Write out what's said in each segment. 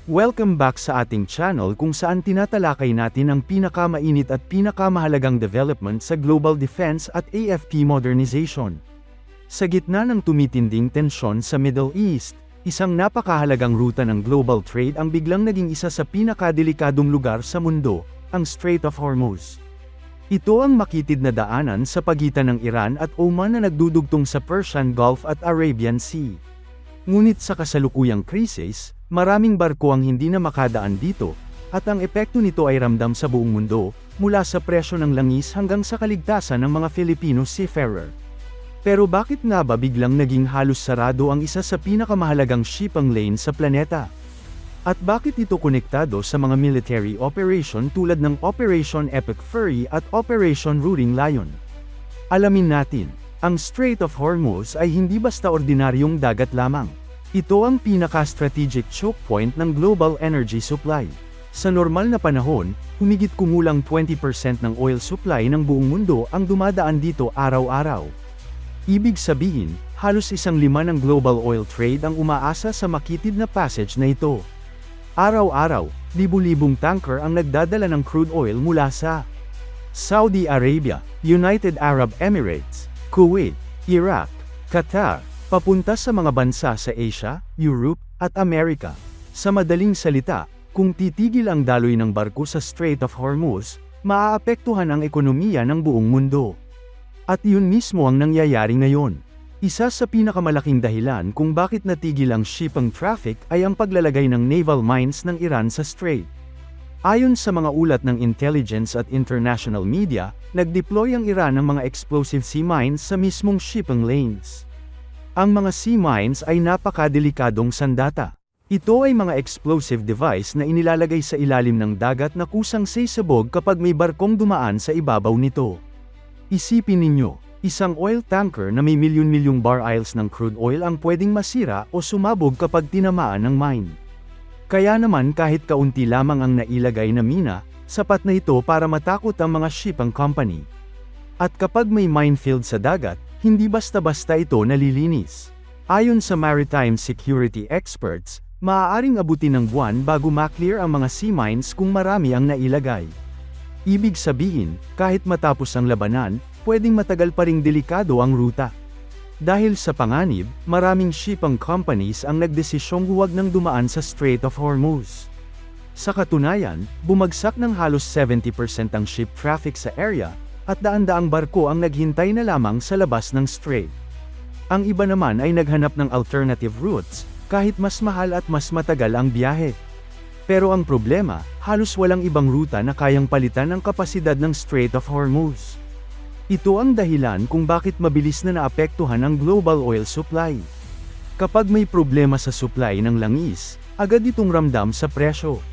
Welcome back sa ating channel kung saan tinatalakay natin ang pinakamainit at pinakamahalagang development sa global defense at AFP modernization. Sa gitna ng tumitinding tensyon sa Middle East, isang napakahalagang ruta ng global trade ang biglang naging isa sa pinakadelikadong lugar sa mundo, ang Strait of Hormuz. Ito ang makitid na daanan sa pagitan ng Iran at Oman na nagdudugtong sa Persian Gulf at Arabian Sea. Ngunit sa kasalukuyang krisis, maraming barko ang hindi na makadaan dito, at ang epekto nito ay ramdam sa buong mundo, mula sa presyo ng langis hanggang sa kaligtasan ng mga Filipino seafarer. Pero bakit nga ba biglang naging halos sarado ang isa sa pinakamahalagang shipping lane sa planeta? At bakit ito konektado sa mga military operation tulad ng Operation Epic Fury at Operation Roaring Lion? Alamin natin, ang Strait of Hormuz ay hindi basta ordinaryong dagat lamang. Ito ang pinaka-strategic choke point ng global energy supply. Sa normal na panahon, humigit kumulang 20% ng oil supply ng buong mundo ang dumadaan dito araw-araw. Ibig sabihin, halos 1/5 ng global oil trade ang umaasa sa makitid na passage na ito. Araw-araw, libu-libong tanker ang nagdadala ng crude oil mula sa Saudi Arabia, United Arab Emirates, Kuwait, Iraq, Qatar, papunta sa mga bansa sa Asia, Europe, at Amerika. Sa madaling salita, kung titigil ang daloy ng barko sa Strait of Hormuz, maaapektuhan ang ekonomiya ng buong mundo. At yun mismo ang nangyayari ngayon. Isa sa pinakamalaking dahilan kung bakit natigil ang shipping traffic ay ang paglalagay ng naval mines ng Iran sa strait. Ayon sa mga ulat ng intelligence at international media, nag-deploy ang Iran ng mga explosive sea mines sa mismong shipping lanes. Ang mga sea mines ay napakadelikadong sandata. Ito ay mga explosive device na inilalagay sa ilalim ng dagat na kusang sasabog kapag may barkong dumaan sa ibabaw nito. Isipin ninyo, isang oil tanker na may milyon-milyong barrels ng crude oil ang pwedeng masira o sumabog kapag tinamaan ng mine. Kaya naman kahit kaunti lamang ang nailagay na mina, sapat na ito para matakot ang mga shipping company. At kapag may minefield sa dagat, hindi basta-basta ito nalilinis. Ayon sa maritime security experts, maaaring abutin ng buwan bago maklear ang mga sea mines kung marami ang nailagay. Ibig sabihin, kahit matapos ang labanan, pwedeng matagal pa ring delikado ang ruta. Dahil sa panganib, maraming shipping companies ang nagdesisyong huwag nang dumaan sa Strait of Hormuz. Sa katunayan, bumagsak ng halos 70% ang ship traffic sa area, at daan-daang barko ang naghintay na lamang sa labas ng strait. Ang iba naman ay naghanap ng alternative routes, kahit mas mahal at mas matagal ang biyahe. Pero ang problema, halos walang ibang ruta na kayang palitan ang kapasidad ng Strait of Hormuz. Ito ang dahilan kung bakit mabilis na naapektuhan ang global oil supply. Kapag may problema sa supply ng langis, agad itong ramdam sa presyo.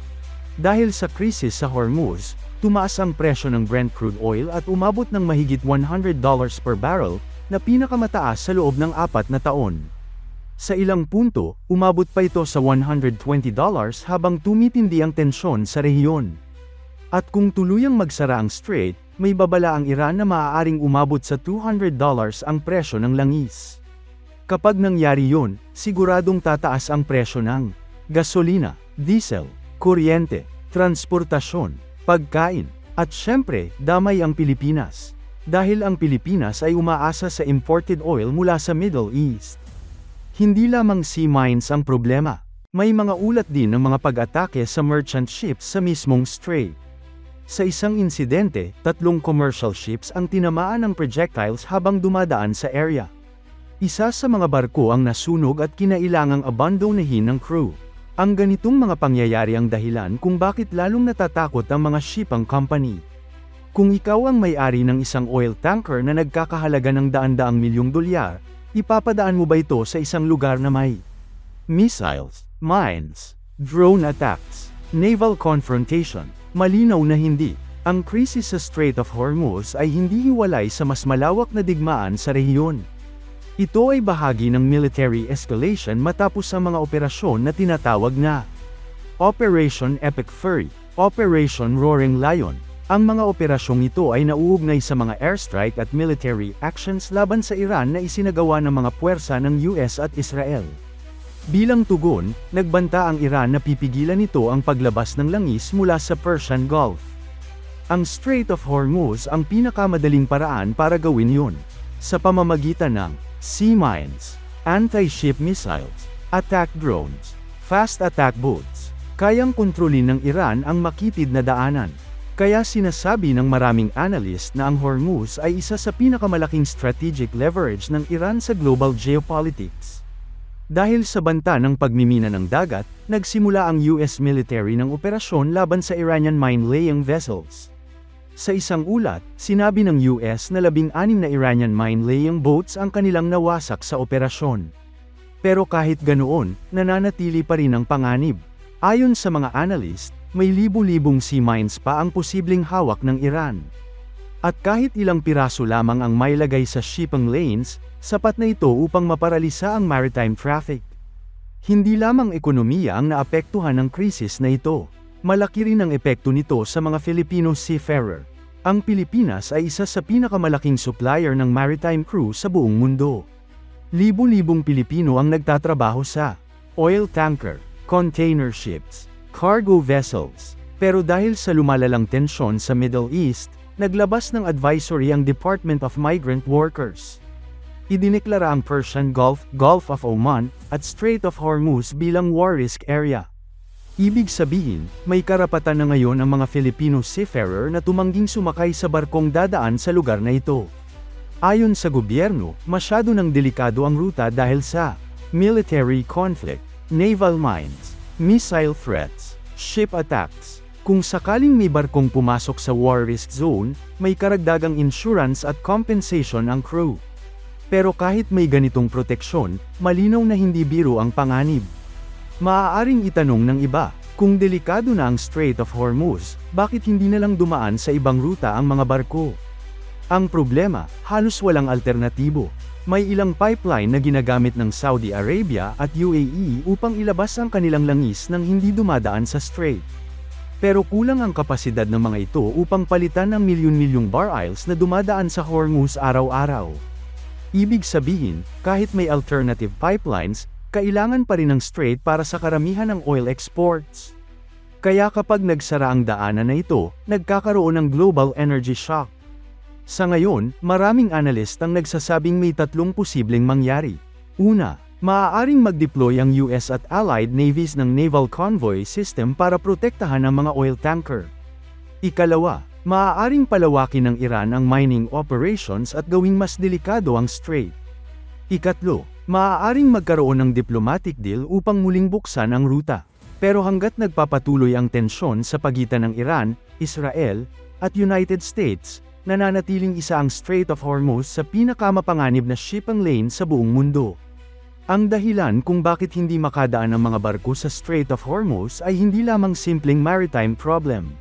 Dahil sa krisis sa Hormuz, tumaas ang presyo ng Brent crude oil at umabot ng mahigit $100 per barrel, na pinakamataas sa loob ng 4 na taon. Sa ilang punto, umabot pa ito sa $120 habang tumitindi ang tensyon sa rehiyon. At kung tuluyang magsara ang strait, may babala ang Iran na maaaring umabot sa $200 ang presyo ng langis. Kapag nangyari yun, siguradong tataas ang presyo ng gasolina, diesel, kuryente, transportasyon, pagkain, at syempre, damay ang Pilipinas. Dahil ang Pilipinas ay umaasa sa imported oil mula sa Middle East. Hindi lamang sea mines ang problema. May mga ulat din ng mga pag-atake sa merchant ships sa mismong strait. Sa isang insidente, 3 commercial ships ang tinamaan ng projectiles habang dumadaan sa area. Isa sa mga barko ang nasunog at kinailangang abandonahin ng crew. Ang ganitong mga pangyayari ang dahilan kung bakit lalong natatakot ang mga shipping company. Kung ikaw ang may-ari ng isang oil tanker na nagkakahalaga ng daan-daang milyong dolyar, ipapadaan mo ba ito sa isang lugar na may missiles, mines, drone attacks, naval confrontation? Malinaw na hindi. Ang krisis sa Strait of Hormuz ay hindi hiwalay sa mas malawak na digmaan sa rehiyon. Ito ay bahagi ng military escalation matapos ang mga operasyon na tinatawag na Operation Epic Fury, Operation Roaring Lion. Ang mga operasyong ito ay nauugnay sa mga airstrike at military actions laban sa Iran na isinagawa ng mga puwersa ng US at Israel. Bilang tugon, nagbanta ang Iran na pipigilan nito ang paglabas ng langis mula sa Persian Gulf. Ang Strait of Hormuz ang pinakamadaling paraan para gawin yun, sa pamamagitan ng sea mines, anti-ship missiles, attack drones, fast attack boats. Kayang kontrolin ng Iran ang makitid na daanan. Kaya sinasabi ng maraming analyst na ang Hormuz ay isa sa pinakamalaking strategic leverage ng Iran sa global geopolitics. Dahil sa banta ng pagmimina ng dagat, nagsimula ang US military ng operasyon laban sa Iranian mine-laying vessels. Sa isang ulat, sinabi ng US na 16 na Iranian mine-laying boats ang kanilang nawasak sa operasyon. Pero kahit ganoon, nananatili pa rin ang panganib. Ayon sa mga analyst, may libu-libong sea mines pa ang posibleng hawak ng Iran. At kahit ilang piraso lamang ang mailagay sa shipping lanes, sapat na ito upang maparalisa ang maritime traffic. Hindi lamang ekonomiya ang naapektuhan ng krisis na ito. Malaki rin ang epekto nito sa mga Filipino seafarer. Ang Pilipinas ay isa sa pinakamalaking supplier ng maritime crew sa buong mundo. Libu-libong Pilipino ang nagtatrabaho sa oil tanker, container ships, cargo vessels. Pero dahil sa lumalalang tensyon sa Middle East, naglabas ng advisory ang Department of Migrant Workers. Idineklara ang Persian Gulf, Gulf of Oman, at Strait of Hormuz bilang war risk area. Ibig sabihin, may karapatan na ngayon ang mga Filipino seafarer na tumangging sumakay sa barkong dadaan sa lugar na ito. Ayon sa gobyerno, masyado nang delikado ang ruta dahil sa military conflict, naval mines, missile threats, ship attacks. Kung sakaling may barkong pumasok sa war risk zone, may karagdagang insurance at compensation ang crew. Pero kahit may ganitong proteksyon, malinaw na hindi biro ang panganib. Maaaring itanong ng iba, kung delikado na ang Strait of Hormuz, bakit hindi na lang dumaan sa ibang ruta ang mga barko? Ang problema, halos walang alternatibo. May ilang pipeline na ginagamit ng Saudi Arabia at UAE upang ilabas ang kanilang langis nang hindi dumadaan sa strait. Pero kulang ang kapasidad ng mga ito upang palitan ang milyon-milyong barrels na dumadaan sa Hormuz araw-araw. Ibig sabihin, kahit may alternative pipelines, kailangan pa rin ng strait para sa karamihan ng oil exports. Kaya kapag nagsara ang daanan na ito, nagkakaroon ng global energy shock. Sa ngayon, maraming analyst ang nagsasabing may tatlong posibleng mangyari. Una, maaaring mag-deploy ang US at allied navies ng naval convoy system para protektahan ang mga oil tanker. Ikalawa, maaaring palawakin ng Iran ang mining operations at gawing mas delikado ang strait. Ikatlo, maaaring magkaroon ng diplomatic deal upang muling buksan ang ruta. Pero hanggat nagpapatuloy ang tensyon sa pagitan ng Iran, Israel, at United States, nananatiling isa ang Strait of Hormuz sa pinakamapanganib na shipping lane sa buong mundo. Ang dahilan kung bakit hindi makadaan ang mga barko sa Strait of Hormuz ay hindi lamang simpleng maritime problem.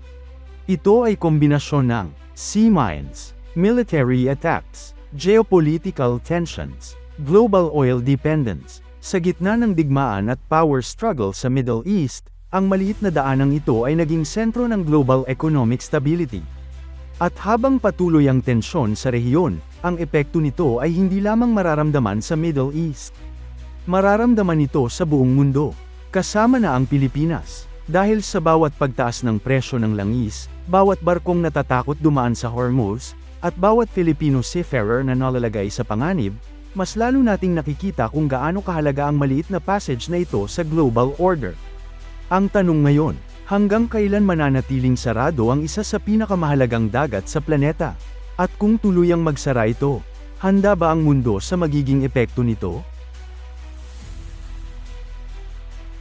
Ito ay kombinasyon ng sea mines, military attacks, geopolitical tensions, global oil dependence. Sa gitna ng digmaan at power struggle sa Middle East, ang maliit na daanang ito ay naging sentro ng global economic stability. At habang patuloy ang tensyon sa rehiyon, ang epekto nito ay hindi lamang mararamdaman sa Middle East. Mararamdaman ito sa buong mundo, kasama na ang Pilipinas. Dahil sa bawat pagtaas ng presyo ng langis, bawat barkong natatakot dumaan sa Hormuz, at bawat Filipino seafarer na nalalagay sa panganib, mas lalo nating nakikita kung gaano kahalaga ang maliit na passage na ito sa global order. Ang tanong ngayon, hanggang kailan mananatiling sarado ang isa sa pinakamahalagang dagat sa planeta? At kung tuluyang magsara ito, handa ba ang mundo sa magiging epekto nito?